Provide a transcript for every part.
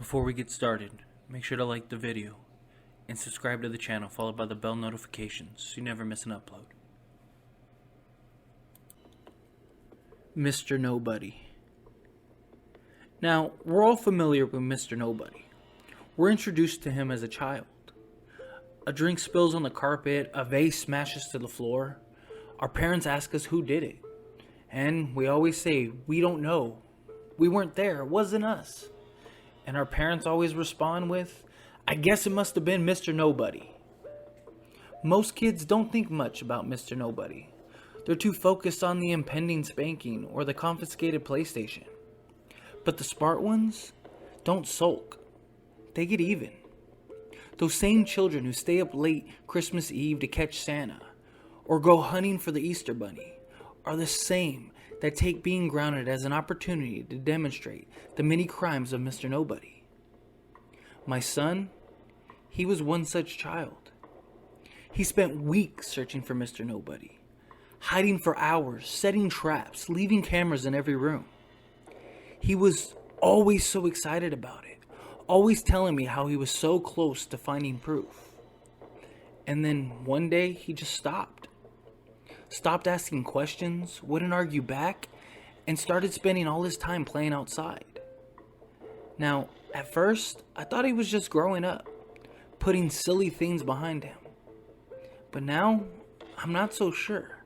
Before we get started, make sure to like the video and subscribe to the channel, followed by the bell notifications so you never miss an upload. Mr. Nobody. Now, we're all familiar with Mr. Nobody. We're introduced to him as a child. A drink spills on the carpet, a vase smashes to the floor. Our parents ask us who did it. And we always say, we don't know. We weren't there, it wasn't us. And our parents always respond with, I guess it must have been Mr. Nobody. Most kids don't think much about Mr. Nobody. They're too focused on the impending spanking or the confiscated PlayStation. But the smart ones don't sulk. They get even. Those same children who stay up late Christmas Eve to catch Santa or go hunting for the Easter Bunny are the same that take being grounded as an opportunity to demonstrate the many crimes of Mr. Nobody. My son, he was one such child. He spent weeks searching for Mr. Nobody, hiding for hours, setting traps, leaving cameras in every room. He was always so excited about it, always telling me how he was so close to finding proof. And then one day he just stopped asking questions, wouldn't argue back, and started spending all his time playing outside. Now, at first, I thought he was just growing up, putting silly things behind him. But now, I'm not so sure.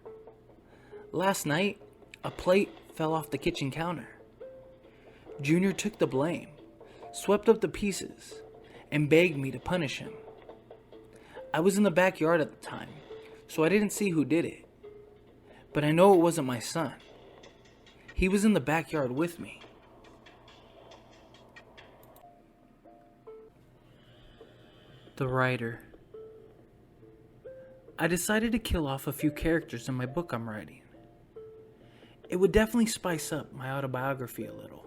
Last night, a plate fell off the kitchen counter. Junior took the blame, swept up the pieces, and begged me to punish him. I was in the backyard at the time, so I didn't see who did it. But I know it wasn't my son. He was in the backyard with me. The writer. I decided to kill off a few characters in my book I'm writing. It would definitely spice up my autobiography a little.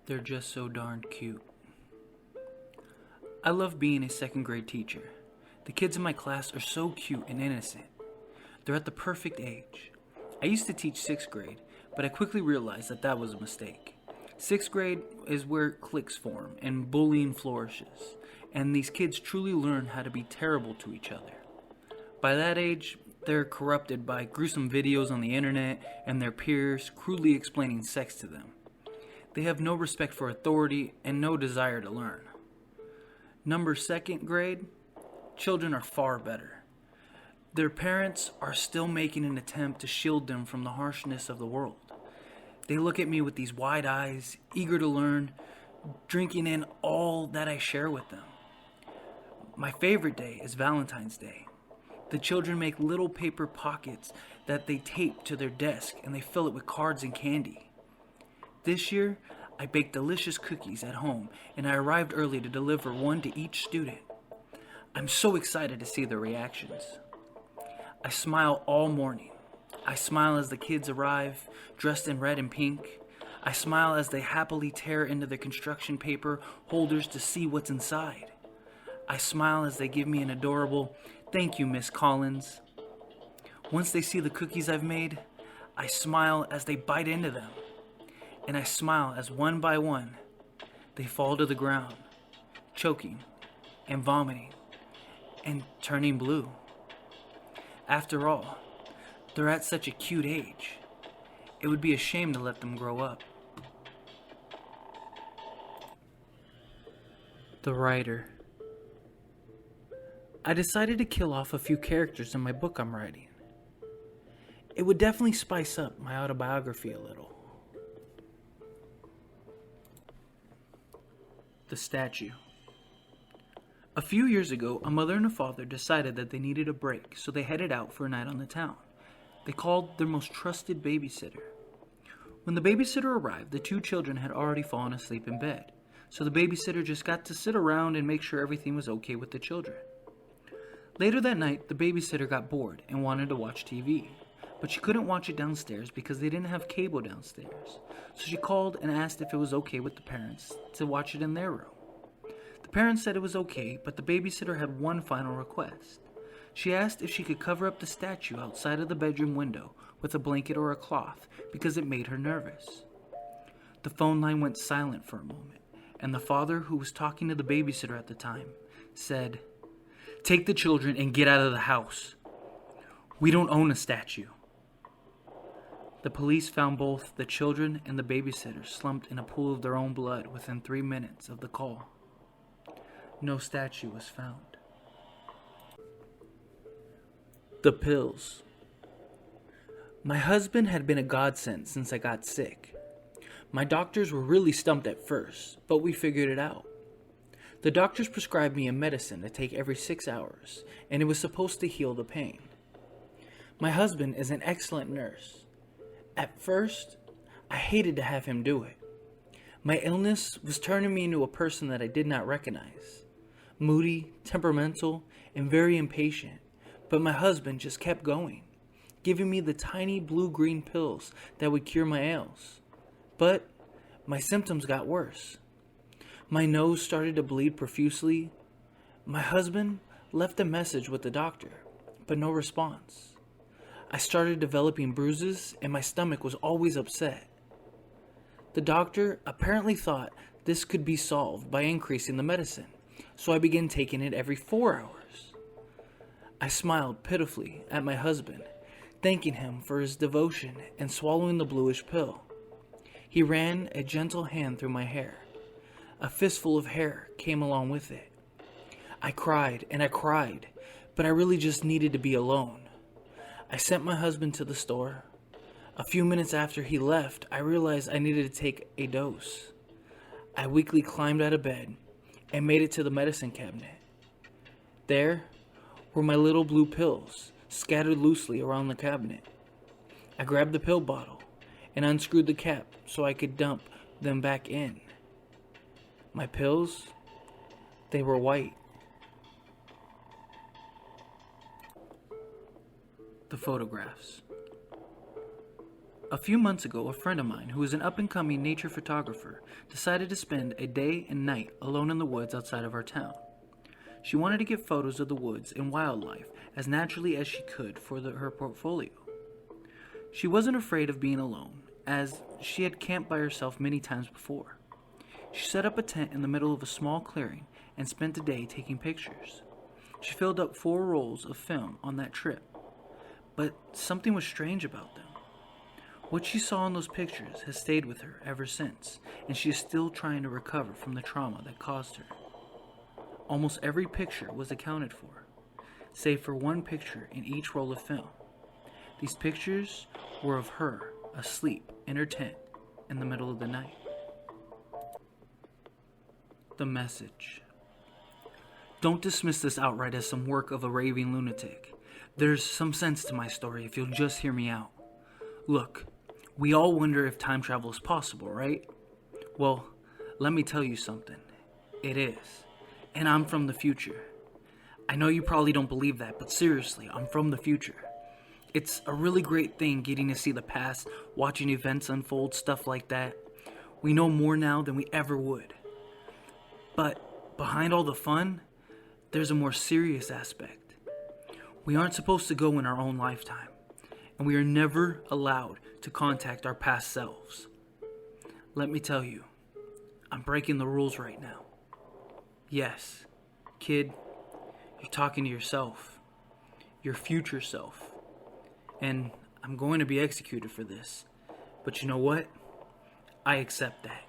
They're just so darn cute. I love being a second grade teacher. The kids in my class are so cute and innocent. They're at the perfect age. I used to teach 6th grade, but I quickly realized that was a mistake. 6th grade is where cliques form and bullying flourishes, and these kids truly learn how to be terrible to each other. By that age, they're corrupted by gruesome videos on the internet and their peers crudely explaining sex to them. They have no respect for authority and no desire to learn. Number 2nd grade, children are far better. Their parents are still making an attempt to shield them from the harshness of the world. They look at me with these wide eyes, eager to learn, drinking in all that I share with them. My favorite day is Valentine's Day. The children make little paper pockets that they tape to their desk and they fill it with cards and candy. This year, I baked delicious cookies at home and I arrived early to deliver one to each student. I'm so excited to see their reactions. I smile all morning. I smile as the kids arrive, dressed in red and pink. I smile as they happily tear into the construction paper holders to see what's inside. I smile as they give me an adorable, "Thank you, Miss Collins." Once they see the cookies I've made, I smile as they bite into them. And I smile as one by one, they fall to the ground, choking and vomiting and turning blue. After all, they're at such a cute age. It would be a shame to let them grow up. The writer. I decided to kill off a few characters in my book I'm writing. It would definitely spice up my autobiography a little. The statue. A few years ago, a mother and a father decided that they needed a break, so they headed out for a night on the town. They called their most trusted babysitter. When the babysitter arrived, the two children had already fallen asleep in bed, so the babysitter just got to sit around and make sure everything was okay with the children. Later that night, the babysitter got bored and wanted to watch TV, but she couldn't watch it downstairs because they didn't have cable downstairs, so she called and asked if it was okay with the parents to watch it in their room. The parents said it was okay, but the babysitter had one final request. She asked if she could cover up the statue outside of the bedroom window with a blanket or a cloth because it made her nervous. The The phone line went silent for a moment, and the father, who was talking to the babysitter at the time, said, "Take the children and get out of the house. We don't own a statue." The police found both the children and the babysitter slumped in a pool of their own blood within 3 minutes of the call. No statue was found. The pills. My husband had been a godsend since I got sick. My doctors were really stumped at first, but we figured it out. The doctors prescribed me a medicine to take every 6 hours, and it was supposed to heal the pain. My husband is an excellent nurse. At first, I hated to have him do it. My illness was turning me into a person that I did not recognize. Moody, temperamental, and very impatient, but my husband just kept going, giving me the tiny blue-green pills that would cure my ails. But my symptoms got worse. My nose started to bleed profusely. My husband left a message with the doctor, but no response. I started developing bruises, and my stomach was always upset. The doctor apparently thought this could be solved by increasing the medicine, so I began taking it every 4 hours. I smiled pitifully at my husband, thanking him for his devotion and swallowing the bluish pill. He ran a gentle hand through my hair. A fistful of hair came along with it. I cried and I cried, but I really just needed to be alone. I sent my husband to the store. A few minutes after he left, I realized I needed to take a dose. I weakly climbed out of bed and made it to the medicine cabinet. There were my little blue pills scattered loosely around the cabinet. I grabbed the pill bottle and unscrewed the cap so I could dump them back in. My pills, they were white. The photographs. A few months ago, a friend of mine, who is an up-and-coming nature photographer, decided to spend a day and night alone in the woods outside of our town. She wanted to get photos of the woods and wildlife as naturally as she could for her portfolio. She wasn't afraid of being alone, as she had camped by herself many times before. She set up a tent in the middle of a small clearing and spent the day taking pictures. She filled up 4 rolls of film on that trip, but something was strange about them. What she saw in those pictures has stayed with her ever since, and she is still trying to recover from the trauma that caused her. Almost every picture was accounted for, save for one picture in each roll of film. These pictures were of her asleep in her tent in the middle of the night. The message. Don't dismiss this outright as some work of a raving lunatic. There's some sense to my story if you'll just hear me out. Look, we all wonder if time travel is possible, right? Well, let me tell you something. It is. And I'm from the future. I know you probably don't believe that, but seriously, I'm from the future. It's a really great thing getting to see the past, watching events unfold, stuff like that. We know more now than we ever would. But behind all the fun, there's a more serious aspect. We aren't supposed to go in our own lifetime, and we are never allowed to contact our past selves. Let me tell you, I'm breaking the rules right now. Yes, kid, you're talking to yourself, your future self, and I'm going to be executed for this. But you know what? I accept that.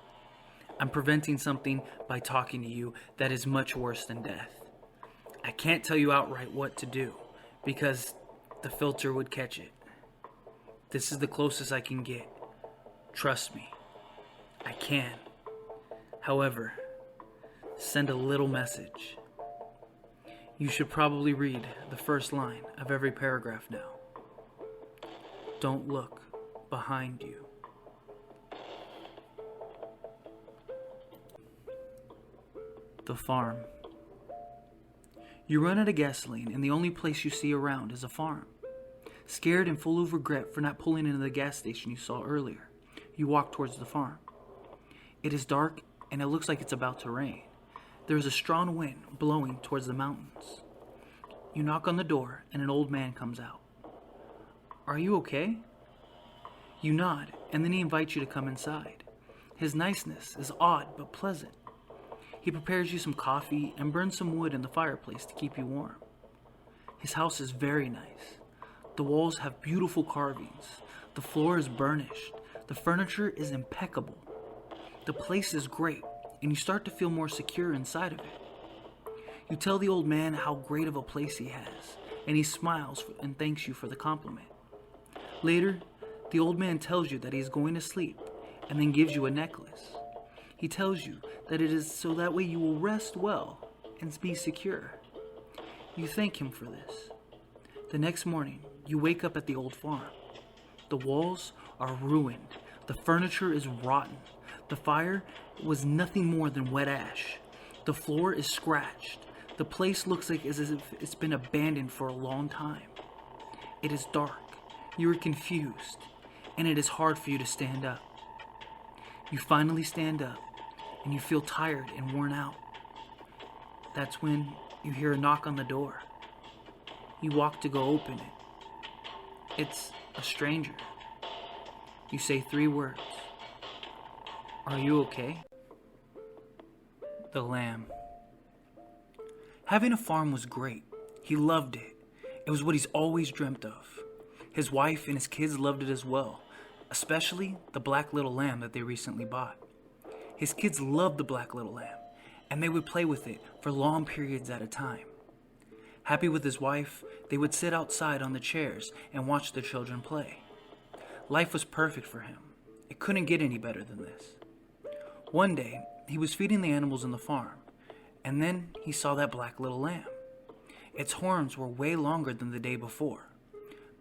I'm preventing something by talking to you that is much worse than death. I can't tell you outright what to do, because the filter would catch it. This is the closest I can get. Trust me, I can. However, send a little message. You should probably read the first line of every paragraph now. Don't look behind you. The farm. You run out of gasoline, and the only place you see around is a farm. Scared and full of regret for not pulling into the gas station you saw earlier, you walk towards the farm. It is dark, and it looks like it's about to rain. There is a strong wind blowing towards the mountains. You knock on the door, and an old man comes out. Are you okay? You nod, and then he invites you to come inside. His niceness is odd but pleasant. He prepares you some coffee and burns some wood in the fireplace to keep you warm. His house is very nice. The walls have beautiful carvings. The floor is burnished. The furniture is impeccable. The place is great, and you start to feel more secure inside of it. You tell the old man how great of a place he has, and he smiles and thanks you for the compliment. Later, the old man tells you that he is going to sleep, and then gives you a necklace. He tells you that it is so that way you will rest well and be secure. You thank him for this. The next morning, you wake up at the old farm. The walls are ruined. The furniture is rotten. The fire was nothing more than wet ash. The floor is scratched. The place looks like as if it's been abandoned for a long time. It is dark. You are confused, and it is hard for you to stand up. You finally stand up, and you feel tired and worn out. That's when you hear a knock on the door. You walk to go open it. It's a stranger. You say 3 words. Are you okay? The lamb. Having a farm was great. He loved it. It was what he's always dreamt of. His wife and his kids loved it as well, especially the black little lamb that they recently bought. His kids loved the black little lamb, and they would play with it for long periods at a time. Happy with his wife, they would sit outside on the chairs and watch the children play. Life was perfect for him. It couldn't get any better than this. One day, he was feeding the animals in the farm, and then he saw that black little lamb. Its horns were way longer than the day before.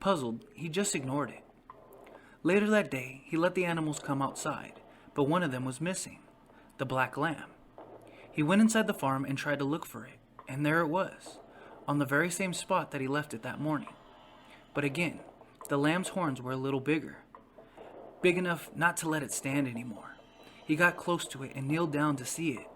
Puzzled, he just ignored it. Later that day, he let the animals come outside, but one of them was missing, the black lamb. He went inside the farm and tried to look for it, and there it was, on the very same spot that he left it that morning. But again, the lamb's horns were a little bigger, big enough not to let it stand anymore. He got close to it and kneeled down to see it.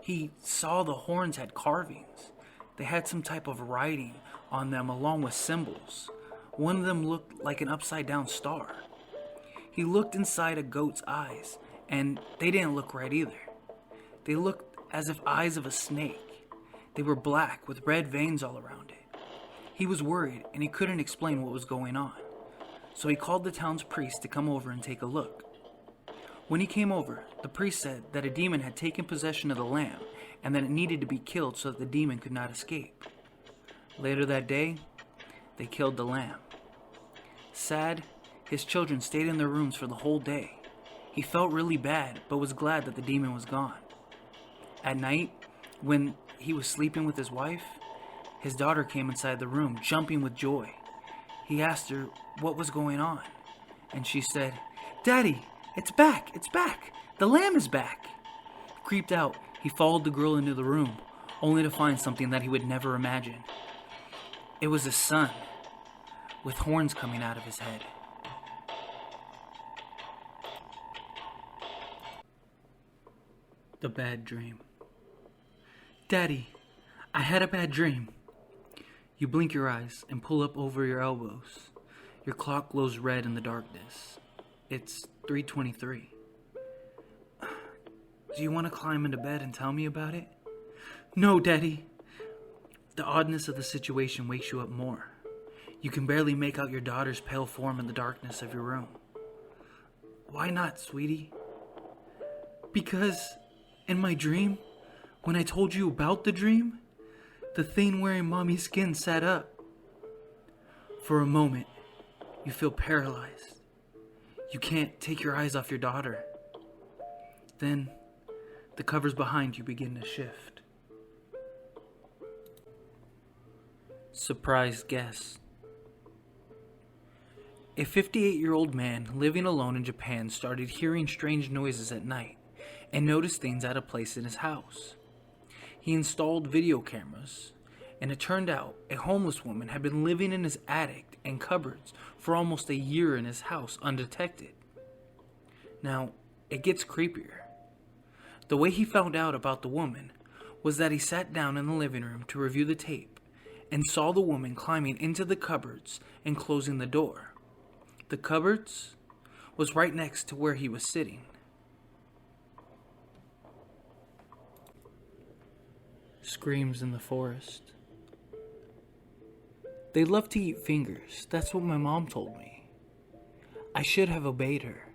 He saw the horns had carvings. They had some type of writing on them along with symbols. One of them looked like an upside-down star. He looked inside a goat's eyes, and they didn't look right either. They looked as if eyes of a snake. They were black with red veins all around it. He was worried, and he couldn't explain what was going on. So he called the town's priest to come over and take a look. When he came over, the priest said that a demon had taken possession of the lamb, and that it needed to be killed so that the demon could not escape. Later that day, they killed the lamb. Sad, his children stayed in their rooms for the whole day. He felt really bad, but was glad that the demon was gone. At night, when he was sleeping with his wife, his daughter came inside the room, jumping with joy. He asked her what was going on, and she said, "Daddy, it's back, it's back. The lamb is back." Creeped out, he followed the girl into the room, only to find something that he would never imagine. It was his son, with horns coming out of his head. The bad dream. "Daddy, I had a bad dream." You blink your eyes and pull up over your elbows. Your clock glows red in the darkness. It's 3:23. "Do you want to climb into bed and tell me about it?" "No, Daddy." The oddness of the situation wakes you up more. You can barely make out your daughter's pale form in the darkness of your room. "Why not, sweetie?" "Because in my dream, when I told you about the dream, the thing wearing mommy's skin sat up. For a moment, you feel paralyzed. You can't take your eyes off your daughter. Then, the covers behind you begin to shift. Surprise guest. A 58-year-old man living alone in Japan started hearing strange noises at night and noticed things out of place in his house. He installed video cameras, and it turned out a homeless woman had been living in his attic and cupboards for almost a year in his house undetected. Now, it gets creepier. The way he found out about the woman was that he sat down in the living room to review the tape and saw the woman climbing into the cupboards and closing the door. The cupboards was right next to where he was sitting. Screams in the forest. They love to eat fingers. That's what my mom told me. I should have obeyed her.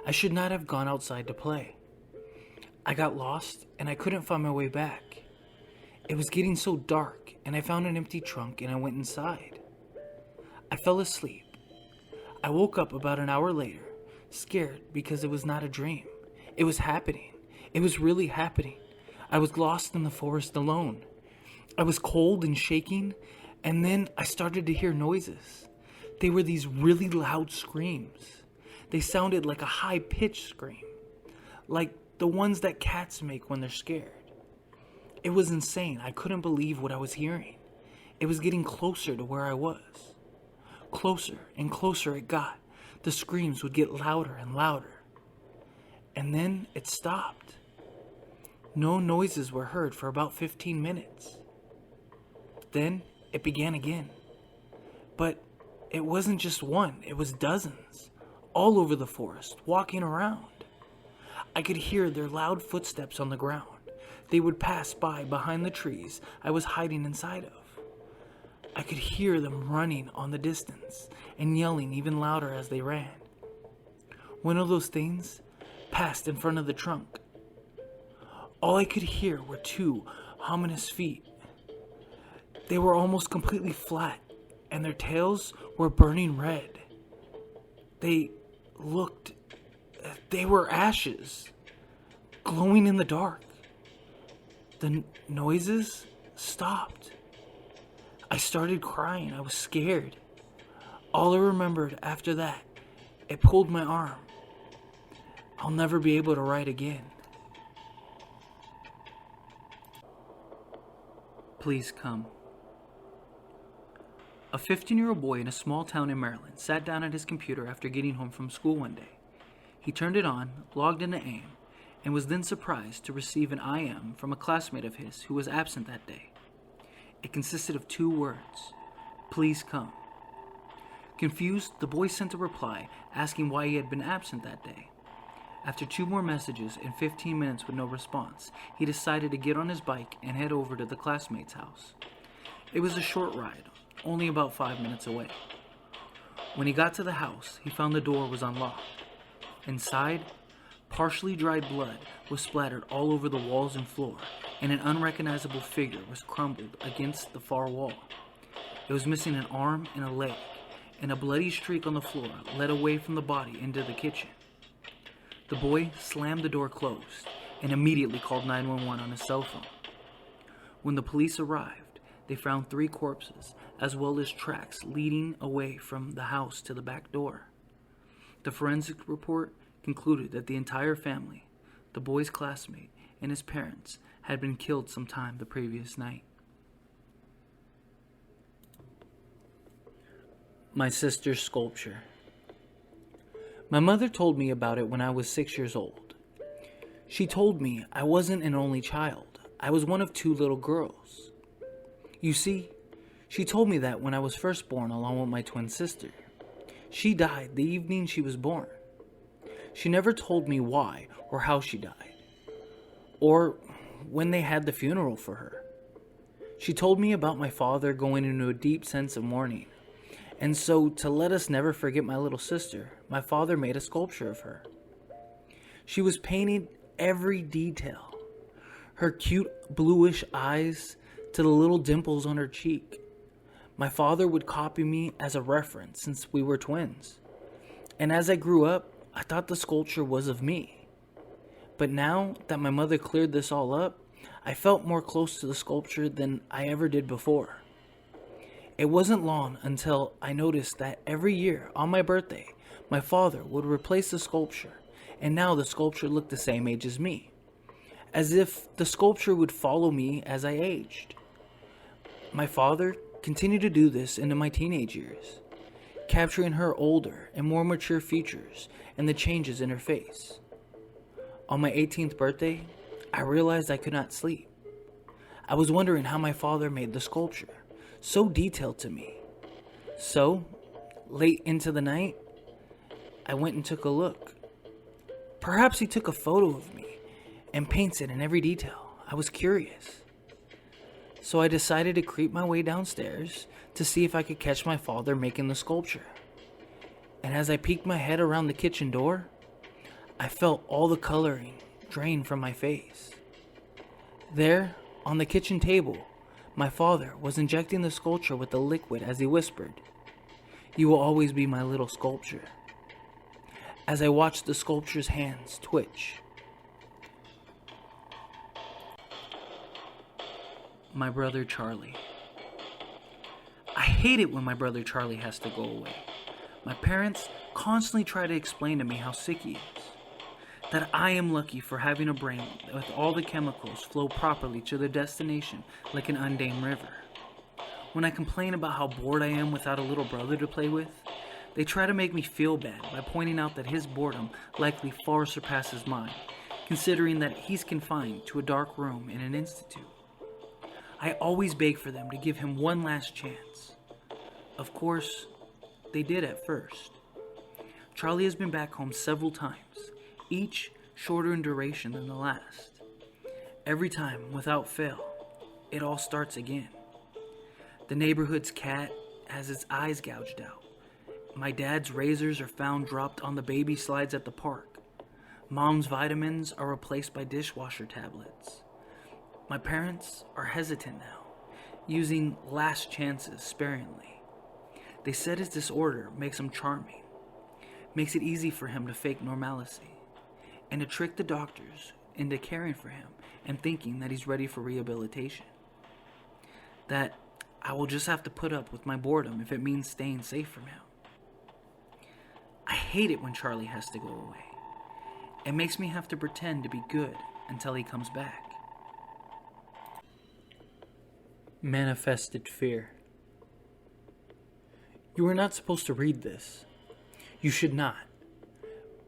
I should not have gone outside to play. I got lost and I couldn't find my way back. It was getting so dark and I found an empty trunk and I went inside. I fell asleep. I woke up about an hour later, scared because it was not a dream. It was happening. It was really happening. I was lost in the forest alone. I was cold and shaking, and then I started to hear noises. They were these really loud screams. They sounded like a high-pitched scream, like the ones that cats make when they're scared. It was insane. I couldn't believe what I was hearing. It was getting closer to where I was. Closer and closer it got. The screams would get louder and louder. And then it stopped. No noises were heard for about 15 minutes. Then it began again. But it wasn't just one, it was dozens, all over the forest, walking around. I could hear their loud footsteps on the ground. They would pass by behind the trees I was hiding inside of. I could hear them running on the distance and yelling even louder as they ran. One of those things passed in front of the trunk. All I could hear were two ominous feet. They were almost completely flat, and their tails were burning red. They were ashes, glowing in the dark. The noises stopped. I started crying. I was scared. All I remembered after that, it pulled my arm. I'll never be able to write again. Please come. A 15-year-old boy in a small town in Maryland sat down at his computer after getting home from school one day. He turned it on, logged into AIM, and was then surprised to receive an IM from a classmate of his who was absent that day. It consisted of 2 words: please come. Confused, the boy sent a reply asking why he had been absent that day. After 2 more messages and 15 minutes with no response, he decided to get on his bike and head over to the classmate's house. It was a short ride, only about 5 minutes away. When he got to the house, he found the door was unlocked. Inside, partially dried blood was splattered all over the walls and floor, and an unrecognizable figure was crumbled against the far wall. It was missing an arm and a leg, and a bloody streak on the floor led away from the body into the kitchen. The boy slammed the door closed and immediately called 911 on his cell phone. When the police arrived, they found 3 corpses, as well as tracks leading away from the house to the back door. The forensic report concluded that the entire family, the boy's classmate, and his parents had been killed sometime the previous night. My sister's sculpture. My mother told me about it when I was 6 years old. She told me I wasn't an only child. I was one of 2 little girls. You see, she told me that when I was first born along with my twin sister. She died the evening she was born. She never told me why or how she died, or when they had the funeral for her. She told me about my father going into a deep sense of mourning, and so to let us never forget my little sister, my father made a sculpture of her. She was painted every detail, her cute bluish eyes to the little dimples on her cheek. My father would copy me as a reference since we were twins. And as I grew up, I thought the sculpture was of me. But now that my mother cleared this all up, I felt more close to the sculpture than I ever did before. It wasn't long until I noticed that every year on my birthday, my father would replace the sculpture, and now the sculpture looked the same age as me, as if the sculpture would follow me as I aged. My father continued to do this into my teenage years, capturing her older and more mature features and the changes in her face. On my 18th birthday, I realized I could not sleep. I was wondering how my father made the sculpture so detailed to me. So, late into the night, I went and took a look. Perhaps he took a photo of me and paints it in every detail. I was curious. So I decided to creep my way downstairs to see if I could catch my father making the sculpture. And as I peeked my head around the kitchen door, I felt all the coloring drain from my face. There, on the kitchen table, my father was injecting the sculpture with the liquid as he whispered, "You will always be my little sculpture." As I watched the sculpture's hands twitch. My brother Charlie. I hate it when my brother Charlie has to go away. My parents constantly try to explain to me how sick he is. That I am lucky for having a brain with all the chemicals flow properly to their destination like an undamed river. When I complain about how bored I am without a little brother to play with, they try to make me feel bad by pointing out that his boredom likely far surpasses mine, considering that he's confined to a dark room in an institute. I always beg for them to give him one last chance. Of course, they did at first. Charlie has been back home several times, each shorter in duration than the last. Every time, without fail, it all starts again. The neighborhood's cat has its eyes gouged out. My dad's razors are found dropped on the baby slides at the park. Mom's vitamins are replaced by dishwasher tablets. My parents are hesitant now, using last chances sparingly. They said his disorder makes him charming, makes it easy for him to fake normalcy, and to trick the doctors into caring for him and thinking that he's ready for rehabilitation. That I will just have to put up with my boredom if it means staying safe from him. I hate it when Charlie has to go away. It makes me have to pretend to be good until he comes back. Manifested fear. You are not supposed to read this. You should not.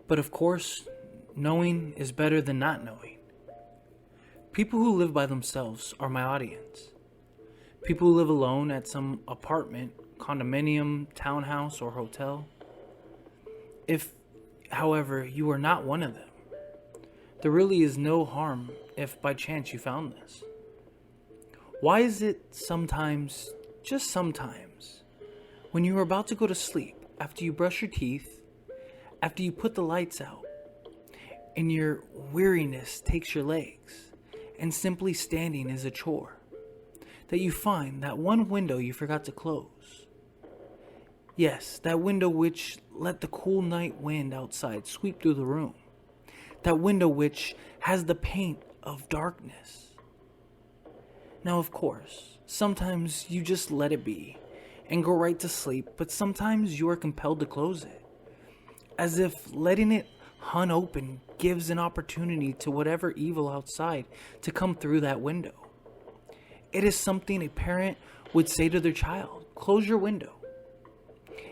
But of course, knowing is better than not knowing. People who live by themselves are my audience. People who live alone at some apartment, condominium, townhouse, or hotel. If, however, you are not one of them, there really is no harm if by chance you found this. Why is it sometimes, just sometimes, when you are about to go to sleep, after you brush your teeth, after you put the lights out, and your weariness takes your legs, and simply standing is a chore, that you find that one window you forgot to close? Yes, that window which let the cool night wind outside sweep through the room. That window which has the paint of darkness. Now, of course, sometimes you just let it be and go right to sleep, but sometimes you are compelled to close it, as if letting it hung open gives an opportunity to whatever evil outside to come through that window. It is something a parent would say to their child: close your window.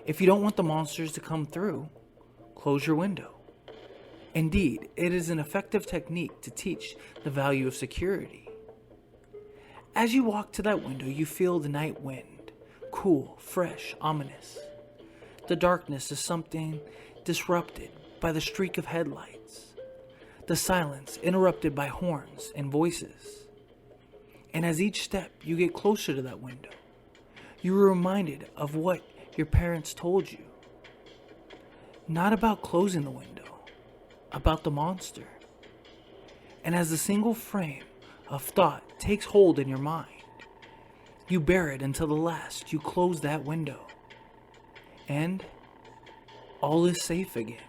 If you don't want the monsters to come through, close your window. Indeed, it is an effective technique to teach the value of security. As you walk to that window, you feel the night wind, cool, fresh, ominous. The darkness is something disrupted by the streak of headlights, the silence interrupted by horns and voices. And as each step you get closer to that window, you are reminded of what your parents told you. Not about closing the window, about the monster. And as a single frame of thought takes hold in your mind, you bear it until the last you close that window. And all is safe again.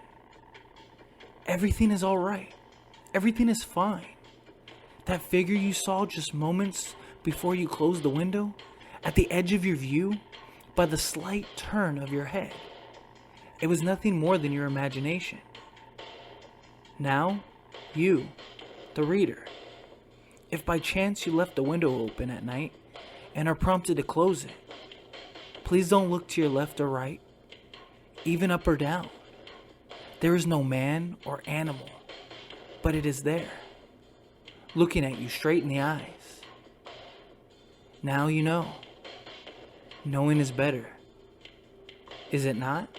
Everything is alright. Everything is fine. That figure you saw just moments before you closed the window, at the edge of your view, by the slight turn of your head, it was nothing more than your imagination. Now, you, the reader, if by chance you left the window open at night and are prompted to close it, please don't look to your left or right, even up or down. There is no man or animal, but it is there, looking at you straight in the eyes. Now you know. Knowing is better. Is it not?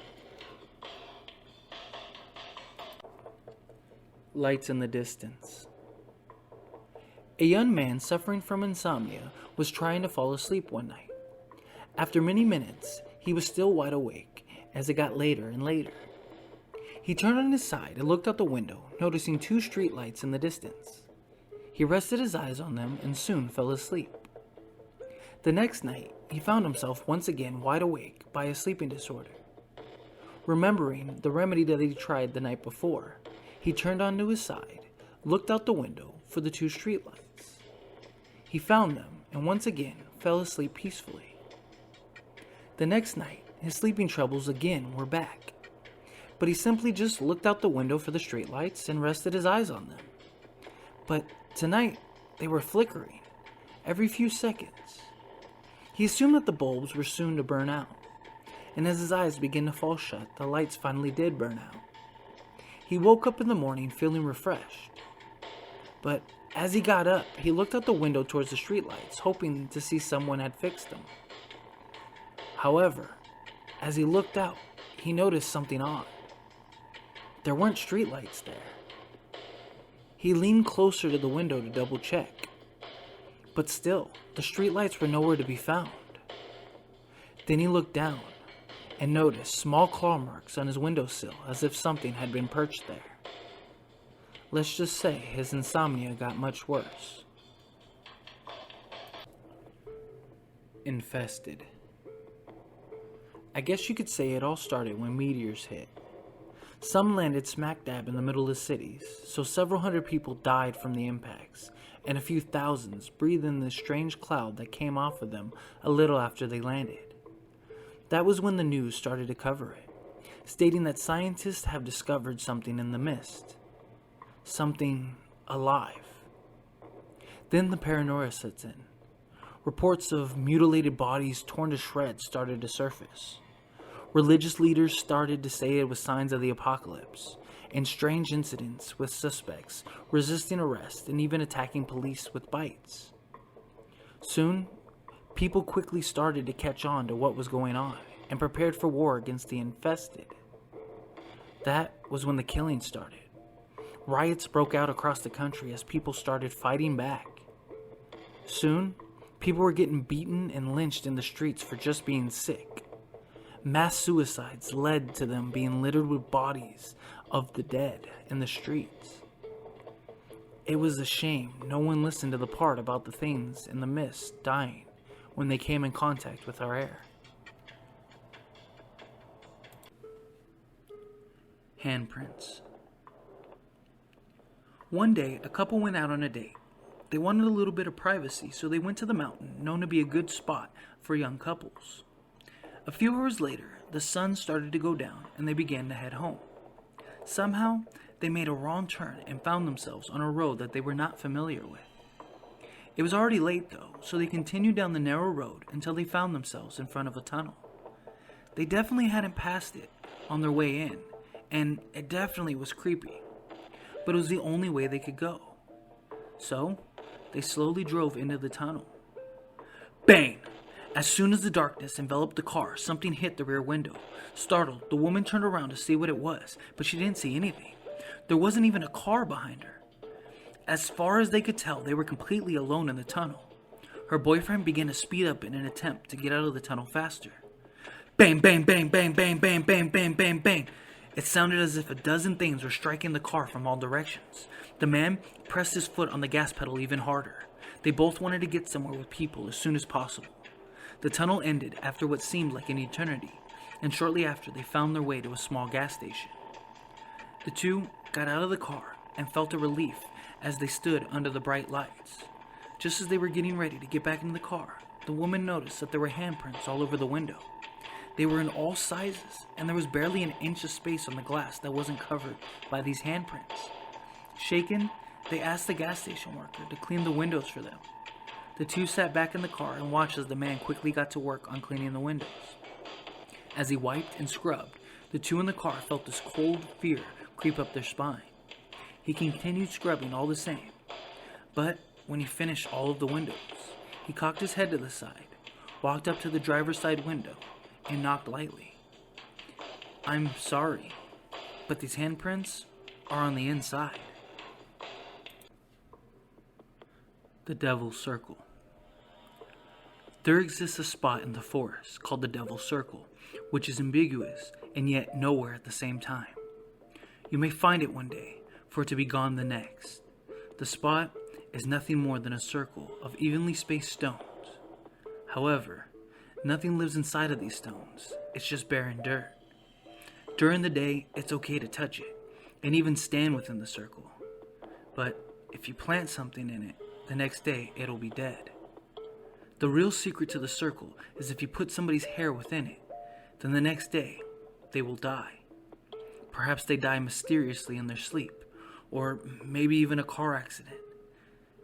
Lights in the distance. A young man suffering from insomnia was trying to fall asleep one night. After many minutes, he was still wide awake as it got later and later. He turned on his side and looked out the window, noticing 2 streetlights in the distance. He rested his eyes on them and soon fell asleep. The next night, he found himself once again wide awake by a sleeping disorder. Remembering the remedy that he tried the night before, he turned onto his side, looked out the window for the 2 streetlights. He found them and once again fell asleep peacefully. The next night, his sleeping troubles again were back, but he simply just looked out the window for the streetlights and rested his eyes on them. But tonight, they were flickering every few seconds. He assumed that the bulbs were soon to burn out, and as his eyes began to fall shut, the lights finally did burn out. He woke up in the morning feeling refreshed, but as he got up, he looked out the window towards the streetlights, hoping to see someone had fixed them. However, as he looked out, he noticed something odd. There weren't streetlights there. He leaned closer to the window to double check, but still, the streetlights were nowhere to be found. Then he looked down and noticed small claw marks on his windowsill as if something had been perched there. Let's just say his insomnia got much worse. Infested. I guess you could say it all started when meteors hit. Some landed smack dab in the middle of cities, so several hundred people died from the impacts, and a few thousands breathed in the strange cloud that came off of them a little after they landed. That was when the news started to cover it, stating that scientists have discovered something in the mist. Something alive. Then the paranoia sets in. Reports of mutilated bodies torn to shreds started to surface. Religious leaders started to say it was signs of the apocalypse, and strange incidents with suspects resisting arrest and even attacking police with bites. Soon, people quickly started to catch on to what was going on and prepared for war against the infested. That was when the killing started. Riots broke out across the country as people started fighting back. Soon, people were getting beaten and lynched in the streets for just being sick. Mass suicides led to them being littered with bodies of the dead in the streets. It was a shame no one listened to the part about the things in the mist dying when they came in contact with our air. Handprints. One day, a couple went out on a date. They wanted a little bit of privacy, so they went to the mountain, known to be a good spot for young couples. A few hours later, the sun started to go down and they began to head home. Somehow, they made a wrong turn and found themselves on a road that they were not familiar with. It was already late though, so they continued down the narrow road until they found themselves in front of a tunnel. They definitely hadn't passed it on their way in, and it definitely was creepy, but it was the only way they could go. So, they slowly drove into the tunnel. Bang! As soon as the darkness enveloped the car, something hit the rear window. Startled, the woman turned around to see what it was, but she didn't see anything. There wasn't even a car behind her. As far as they could tell, they were completely alone in the tunnel. Her boyfriend began to speed up in an attempt to get out of the tunnel faster. Bang, bang, bang, bang, bang, bang, bang, bang, bang, bang. It sounded as if a dozen things were striking the car from all directions. The man pressed his foot on the gas pedal even harder. They both wanted to get somewhere with people as soon as possible. The tunnel ended after what seemed like an eternity, and shortly after they found their way to a small gas station. The two got out of the car and felt a relief as they stood under the bright lights. Just as they were getting ready to get back into the car, the woman noticed that there were handprints all over the window. They were in all sizes, and there was barely an inch of space on the glass that wasn't covered by these handprints. Shaken, they asked the gas station worker to clean the windows for them. The two sat back in the car and watched as the man quickly got to work on cleaning the windows. As he wiped and scrubbed, the two in the car felt this cold fear creep up their spine. He continued scrubbing all the same, but when he finished all of the windows, he cocked his head to the side, walked up to the driver's side window, and knocked lightly. "I'm sorry, but these handprints are on the inside." The Devil's Circle. There exists a spot in the forest called the Devil's Circle, which is ambiguous and yet nowhere at the same time. You may find it one day, for it to be gone the next. The spot is nothing more than a circle of evenly spaced stones. However, nothing lives inside of these stones. It's just barren dirt. During the day, it's okay to touch it, and even stand within the circle. But if you plant something in it, the next day it'll be dead. The real secret to the circle is if you put somebody's hair within it, then the next day they will die. Perhaps they die mysteriously in their sleep, or maybe even a car accident.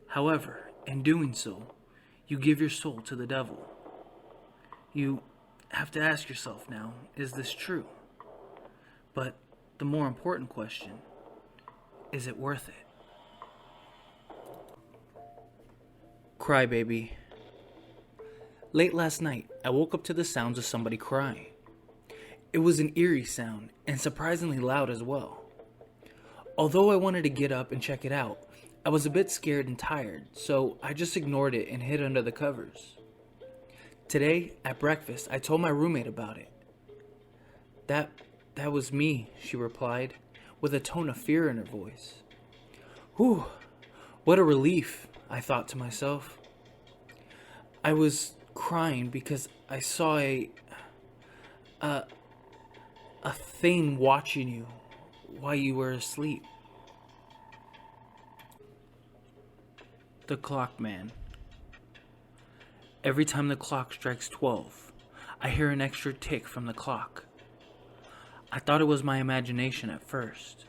However, in doing so, you give your soul to the devil. You have to ask yourself now, is this true? But the more important question, is it worth it? Crybaby. Late last night, I woke up to the sounds of somebody crying. It was an eerie sound, and surprisingly loud as well. Although I wanted to get up and check it out, I was a bit scared and tired, so I just ignored it and hid under the covers. Today, at breakfast, I told my roommate about it. That was me, she replied, with a tone of fear in her voice. Whew, what a relief, I thought to myself. I was crying because I saw a thing watching you while you were asleep. The Clock Man. Every time the clock strikes 12, I hear an extra tick from the clock. I thought it was my imagination at first,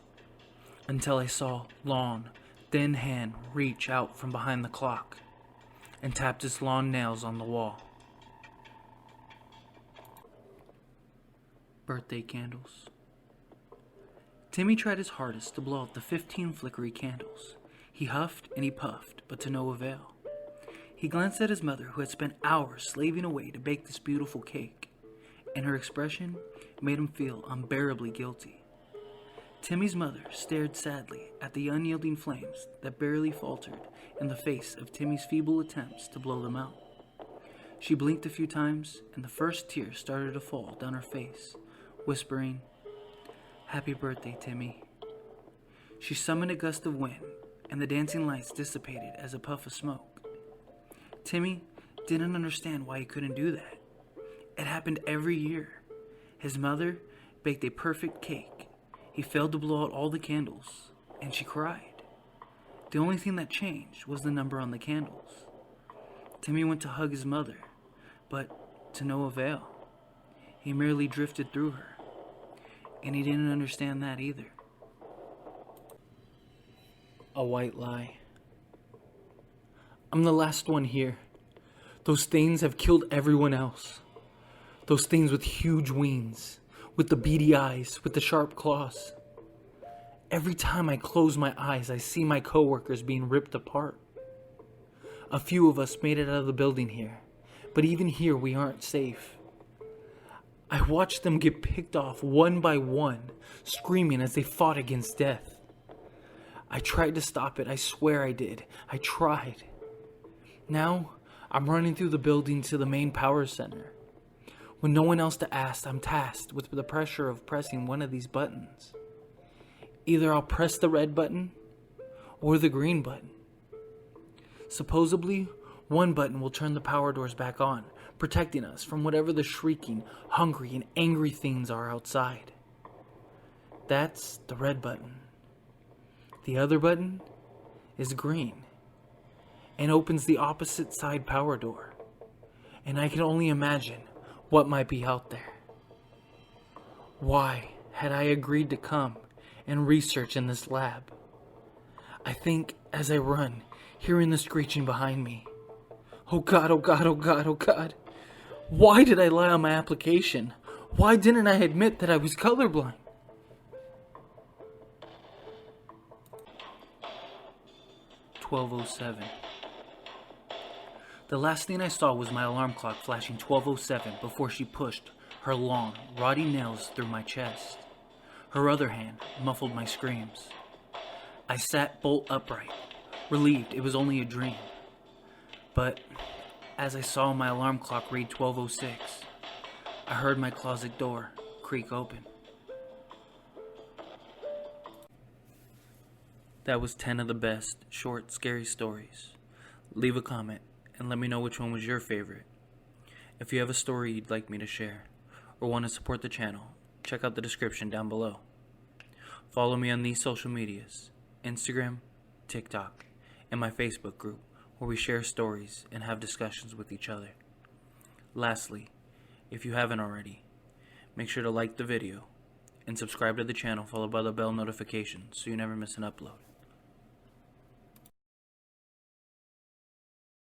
until I saw long, thin hand reach out from behind the clock and tapped its long nails on the wall. Birthday candles. Timmy tried his hardest to blow out the 15 flickery candles. He huffed and he puffed, but to no avail. He glanced at his mother, who had spent hours slaving away to bake this beautiful cake, and her expression made him feel unbearably guilty. Timmy's mother stared sadly at the unyielding flames that barely faltered in the face of Timmy's feeble attempts to blow them out. She blinked a few times, and the first tear started to fall down her face, whispering, "Happy birthday, Timmy." She summoned a gust of wind, and the dancing lights dissipated as a puff of smoke. Timmy didn't understand why he couldn't do that. It happened every year. His mother baked a perfect cake. He failed to blow out all the candles, and she cried. The only thing that changed was the number on the candles. Timmy went to hug his mother, but to no avail. He merely drifted through her, and he didn't understand that either. A white lie. I'm the last one here. Those things have killed everyone else. Those things with huge wings, with the beady eyes, with the sharp claws. Every time I close my eyes, I see my coworkers being ripped apart. A few of us made it out of the building here, but even here we aren't safe. I watched them get picked off one by one, screaming as they fought against death. I tried to stop it, I swear I did. I tried. Now, I'm running through the building to the main power center. With no one else to ask, I'm tasked with the pressure of pressing one of these buttons. Either I'll press the red button or the green button. Supposedly, one button will turn the power doors back on, protecting us from whatever the shrieking, hungry, and angry things are outside. That's the red button. The other button is green and opens the opposite side power door. And I can only imagine what might be out there. Why had I agreed to come and research in this lab? I think as I run, hearing the screeching behind me. Oh God, oh God, oh God, oh God. Why did I lie on my application? Why didn't I admit that I was colorblind? "12:07. The last thing I saw was my alarm clock flashing 12:07 before she pushed her long, rotting nails through my chest. Her other hand muffled my screams. I sat bolt upright, relieved it was only a dream. But as I saw my alarm clock read 12:06, I heard my closet door creak open. That was 10 of the best short, scary stories. Leave a comment and let me know which one was your favorite. If you have a story you'd like me to share or want to support the channel, check out the description down below. Follow me on these social medias, Instagram, TikTok, and my Facebook group, where we share stories and have discussions with each other. Lastly, if you haven't already, make sure to like the video and subscribe to the channel, followed by the bell notification so you never miss an upload.